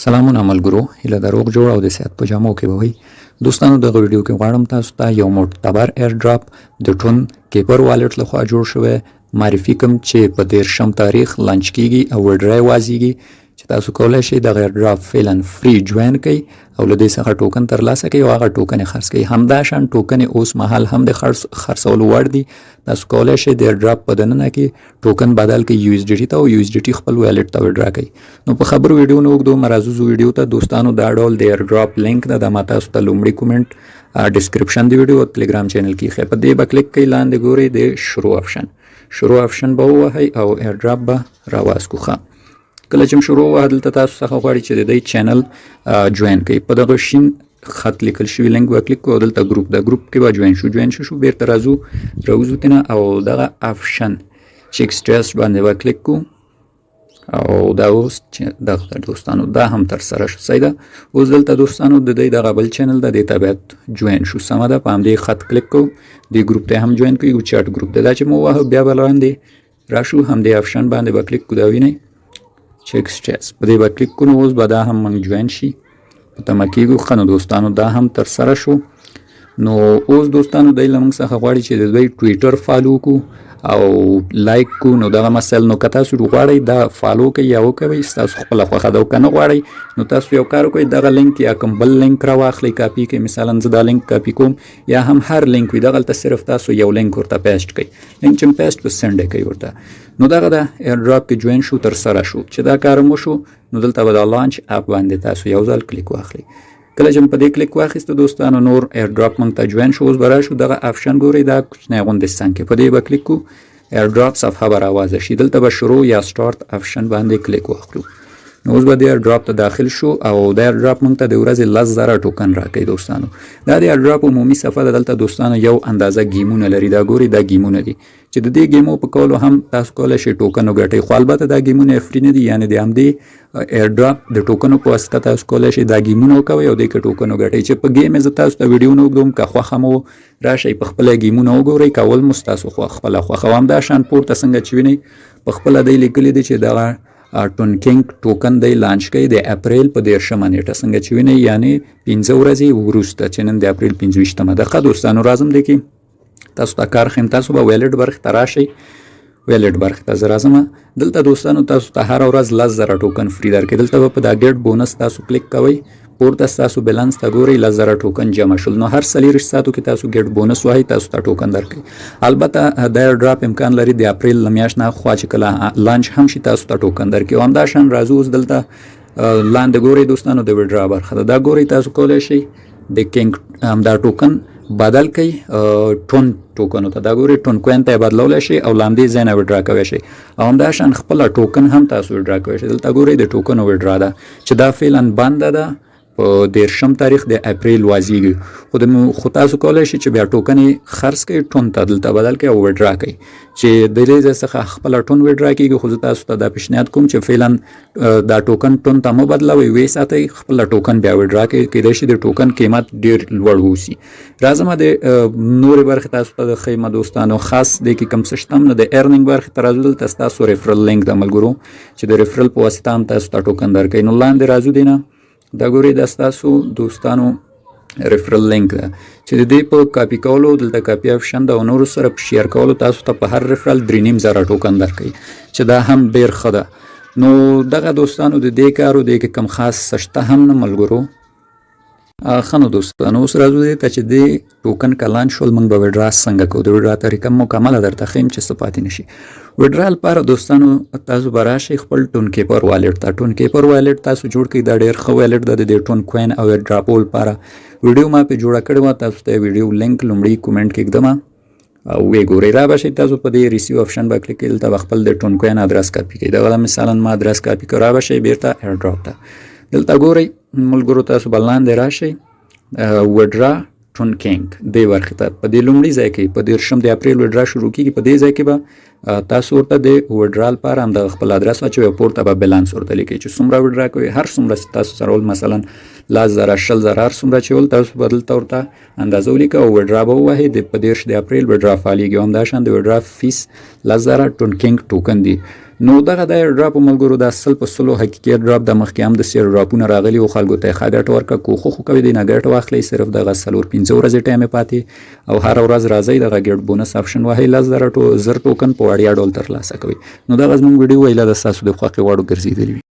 سلامونه ملګرو، هیله د روغ جوړ او د صحت په جامو کې به وي. دوستانو دغه ویډیو کې غواړم تاسو ته یو معتبر ایرډراپ د ټون کیپر والټ لخوا جوړ شوی معرفي کوم چې په 13 تاریخ لانچ کیږي او وړیا وازیږي چې تاسو کولای شئ د ایرډراپ فعلا فری جوین کړئ او له دې څخه ټوکن ترلاسه کړئ او هغه ټوکن خرڅ کړئ. همداشان ټوکن اوس مهال هم د خرڅولو وړ دي. تاسو کولای شئ د ایرډراپ په دننه کې ټوکن بدل کړئ یو اس ډي ټي ته او یو اس ډي ټي خپل والټ ته وډرا کړئ. نو په خبرو ویډیو نه وګدو مرازو ویډیو ته دوستانو دا ډول د ایرډراپ لینک د ما تاسو ته لومړی کومنټ ډسکرپشن دی ویډیو او ټلګرام چینل کې خې په دې به کلیک کړئ. لاندې ګورئ د شروع آپشن به ووهئ او ایرډراپ به راواز کوخه. کله چې شروع وه دلته تاسو څخه غواړي چې د دې چینل جوین کړئ. په دغه شین خط لیکل شوی لینک به کلیک کوو او دلته ګروپ کې به جوین شو بیرته راوځو تنه او دغه آپشن چې ایکسټرس باندې به کلیک کوو او دا اوس چې دغه دوستانو دا هم تر سره شو. صحیح ده. اوس دلته دوستانو د دې دغه بل چینل د دې تابعیت جوین شو. سمه ده. په همدې خط کلیک کوو دې ګروپ ته هم جوین کوي او چاټ ګروپ دا چې مو واه بیا بل باندې راشو همدې آپشن باندې به کلیک کوو دا وینئ چیک سټیټس په دې به کلیک کوو. اوس به دا هم موږ جوین شي په تمه کېږو. ښه نو دوستانو دا هم تر سره شو. نو اوس دوستانو دی له موږ څخه غواړي چې د دوی ټویټر فالو کړو او لایک کو. نو دغه مسل نو که تاسو غواړئ دا فالو کوئ یا وکوئ ستاسو خپله خوښه ده او که نه غواړئ نو تاسو یو کار وکړئ دغه لینک یا کوم بل لینک راواخلئ کاپي کړئ. مثلا زه دا لینک کاپي کوم یا هم هر لینک وي دغلته صرف تاسو یو لینک ورته پیسټ کړئ. لینک چې پیسټ په سنډ کوي ورته. نو دغه د ایرډراپ کې جوین شو تر سره شو. چې دا کار مو شو نو دلته به د لانچ اپ باندې تاسو یو ځل کلیک واخلئ. کله چې په دې کلیک واخیسته دوستانو نور ایرډراپ موږ ته جوین شو. اوس به راشو دغه آپشن ګورئ دا کوچنی غوندې څنګ په دې به کلیک کوو. ایرډراپ صفحه به راوازه شي. دلته به شروع یا سټارټ آپشن باندې کلیک واخلو. نو اوس به د ایرډراپ ته داخل شو او د ایرډراپ موږ ته د ورځې 10,000 ټوکن راکوي دوستانو. دا د ایرډراپ عمومي صفحه ده. دلته دوستانو یو اندازه گیمونه لري. دا ګوري دا گیمونه دي چې د دې گیمو په کولو هم تاسو کولای شئ ټوکن وګټئ. خو البته دا گیمونه فری نه دي. یعنی د همدې ایرډراپ د ټوکنو په واسطه تاسو کولای شئ دا گیمونه وکوئ او د ټوکن وګټئ. چې په گیم زه تاسو ته ویډیو نه وګدوم که خوښه مو راشئ په خپل گیمونه وګورئ کول مو تاسو خپل خوښه. هم دا شان پورته څنګه چې وینئ په خپل دی لیکلي دي چې دغه ټونک ټوکن دی لانچ کوي د اپریل په 13 نیټه څنګه چې وینئ یعنی 15 ورځې وروسته چې نن د اپریل 15مه ده. ښه دوستانو راځم دی کې تاسو ته کار خیم. تاسو به ویلټ برخې ته راشئ. ویلټ برخې ته زه راځم. دلته دوستانو تاسو ته هره ورځ 10,000 ټوکن فری درکوي. دلته به په دا ګیټ بونس تاسو کلیک کوئ. پورته ستاسو بیلانس ته ګورئ 10,000 ټوکن جمع شول. نو هر 40 ساعتو کې تاسو ګیټ بونس وایي تاسو ته ټوکن درکوي. البته د ایرډراپ امکان لري د اپریل له میاشت نه خوا چې کله لانچ هم شي تاسو ته ټوکن درکوي. همداشان راځو اوس دلته لاندې ګورئ دوستانو د وډرا برخه ده. دا ګورئ تاسو کولای شئ د کینګ همدا ټوکن بدل کړئ ټون ټوکنو ته. دا ګورئ ټون کوین ته بدلولی شئ او لاندې ځای نه وډرا کولی شئ او همداشان خپله ټوکن هم تاسو وډرا کولی شئ. دلته ګورئ د ټوکنو وډرا ده چې دا فعلا بنده ده په 13 تاریخ د اپریل وازیږي. خو تاسو کولای شئ چې بیا ټوکن خرڅ کړئ ټون ته دلته بدل کړئ او وډرا کړئ چې د دې څخه خپله ټون وډرا کېږي. خو زه تاسو ته دا پیشنهاد کوم چې فعلا دا ټوکن ټون ته مه بدلوئ ویې ساتئ خپله ټوکن بیا وډرا کړئ. کیدای شي د ټوکن قیمت ډېر لوړ واوسي. راځم د نورې برخې تاسو ته د ښیم دوستانو. خاص دی کې کوم څه شته هم نه. د ایرنینګ برخې ته راځو. دلته ستاسو ریفرل لینک د ملګرو چې د ریفرل په واسطه هم تاسو ته ټوکن درکوي. نو لاندې راځو دی نه دا ګورئ دا ستاسو دوستانو ریفرل لینک ده چې د دې په کاپي کولو دلته کاپي آپشن ده او نورو سره په شیر کولو تاسو ته په هر ریفرل 3,500 ټوکن درکوي چې دا هم ډېر ښه ده. نو دغه دوستانو د دې کارو دی کې کم خاص شته هم نه ملګرو. ښه نو دوستانو اوس راځو دی ته چې دې ټوکن که لانچ شول موږ به وډرا څنګه کوو. د وډرا طریقه مکمله درته ښیم چې څه پاتې نه شي. وډرا لپاره دوستانو تاسو به راشئ خپل ټون کیپر والټ ته. ټون کیپر والټ تاسو جوړ کړئ. دا ډېر ښه والټ ده د ټون کوین او ایرډراپو لپاره. ویډیو ما پې جوړه کړې وه. تاسو ته ویډیو لینک لومړی کومنټ کې ږدم او ویې ګورئ. را به شئ تاسو په دې ریسیو آپشن به کلیک کړئ. دلته به خپل د ټون کوین ادرس کاپي کړئ. دغه مثلا ما ادرس کاپي کړ. را به شئ بیرته ایرډراپ ته. دلته ګورئ ملګرو تاسو به لاندې راشئ وډرا ټون کینګ دې برخې ته. په دې لومړي ځای کې په 13 د اپریل وډرا شروع کېږي. په دې ځای کې به تاسو ورته د وډرا لپاره همدغه خپل ادرس واچوئ او پورته به بیلانس ورته لیکئ چې څومره وډرا کوئ. هر څومره تاسو سره ول مثلا 10,000 20,000 هر څومره چې ول تاسو به دلته ورته اندازه ولیکئ او وډرا به ووهئ. د 15 د اپریل وډرا فعالیږي. همداشان د وډرا فیس 10,000 ټون کینګ ټوکن دي. نو دغه د ایرډراپ ملګرو د 100% حقیقي ایرډراپ د مخکې هم د ایرډراپونه راغلي او خلکو ته ښه ګټه ورکړه. کوښښ وکوئ د نه ګټه واخلئ. صرف دغه 4-5 ورځې ټایم پاتې او هر ورځ راځئ دغه ګیټ بونس آپشن وهئ 10,000 ټوکن په وړیا ډول ترلاسه کوئ. نو دغه زموږ ویډیو ایله د ستاسو د خوښې وړ ګرځېدلې وي.